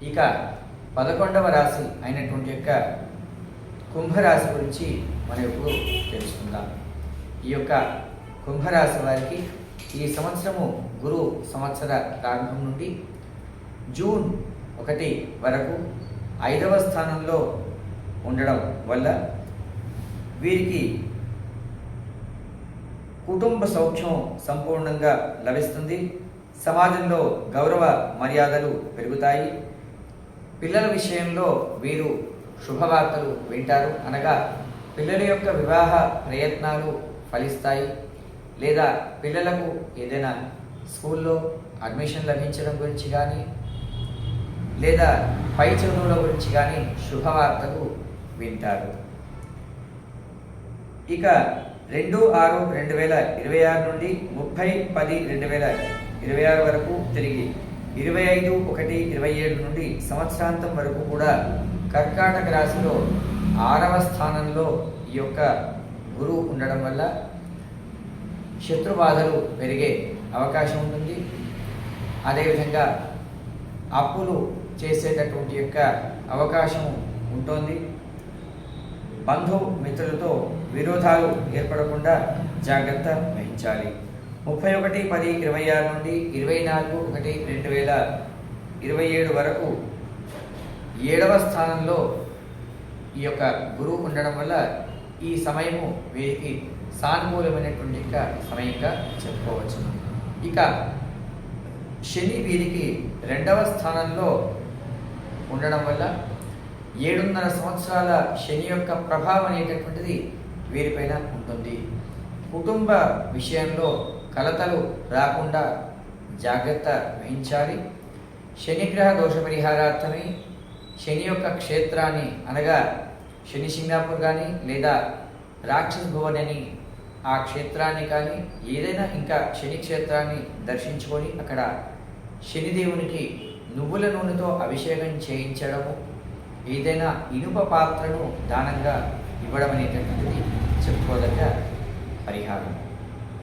ఇక 11వ రాశి అయినటువంటి యొక్క కుంభరాశి గురించి మనం ఇప్పుడు తెలుసుకుందాం. ఈ యొక్క కుంభరాశి వారికి ఈ సంవత్సరము గురు సంవత్సర ప్రారంభం నుండి జూన్ 1 వరకు 5వ స్థానంలో ఉండడం వల్ల వీరికి కుటుంబ సౌఖ్యం సంపూర్ణంగా లభిస్తుంది. సమాజంలో గౌరవ మర్యాదలు పెరుగుతాయి. పిల్లల విషయంలో వీరు శుభవార్తలు వింటారు. అనగా పిల్లల యొక్క వివాహ ప్రయత్నాలు ఫలిస్తాయి, లేదా పిల్లలకు ఏదైనా స్కూల్లో అడ్మిషన్ లభించడం గురించి కానీ, లేదా పై చదువుల గురించి కానీ శుభవార్తలు వింటారు. ఇక 2/6/2026 నుండి 30/10/2026 వరకు, తిరిగి 25/1/27 నుండి సంవత్సరాంతం వరకు కూడా కర్కాటక రాశిలో 6వ స్థానంలో ఈ యొక్క గురువు ఉండడం వల్ల శత్రుబాధలు పెరిగే అవకాశం ఉంటుంది. అదేవిధంగా అప్పులు చేసేటటువంటి యొక్క అవకాశం ఉంటుంది. బంధుమిత్రులతో విరోధాలు ఏర్పడకుండా జాగ్రత్త వహించాలి. 31/10/26 నుండి 24/1/2027 వరకు 7వ స్థానంలో ఈ యొక్క గురువు ఉండడం వల్ల ఈ సమయము వీరికి సానుకూలమైనటువంటి యొక్క సమయంగా చెప్పుకోవచ్చు. ఇక శని వీరికి 2వ స్థానంలో ఉండడం వల్ల 7.5 సంవత్సరాల శని యొక్క ప్రభావం అనేటటువంటిది వీరిపైన ఉంటుంది. కుటుంబ విషయంలో కలతలు రాకుండా జాగ్రత్త వహించాలి. శనిగ్రహ దోష పరిహారార్థమై శని యొక్క క్షేత్రాన్ని, అనగా శని సింగాపూర్ కానీ, లేదా రాక్షస భువన్ అని ఆ క్షేత్రాన్ని కానీ, ఏదైనా ఇంకా శని క్షేత్రాన్ని దర్శించుకొని అక్కడ శనిదేవునికి నువ్వుల నూనెతో అభిషేకం చేయించడము, ఏదైనా ఇనుప పాత్రను దానంగా ఇవ్వడం అనేటటువంటిది చెప్పుకోదగ్గ పరిహారం.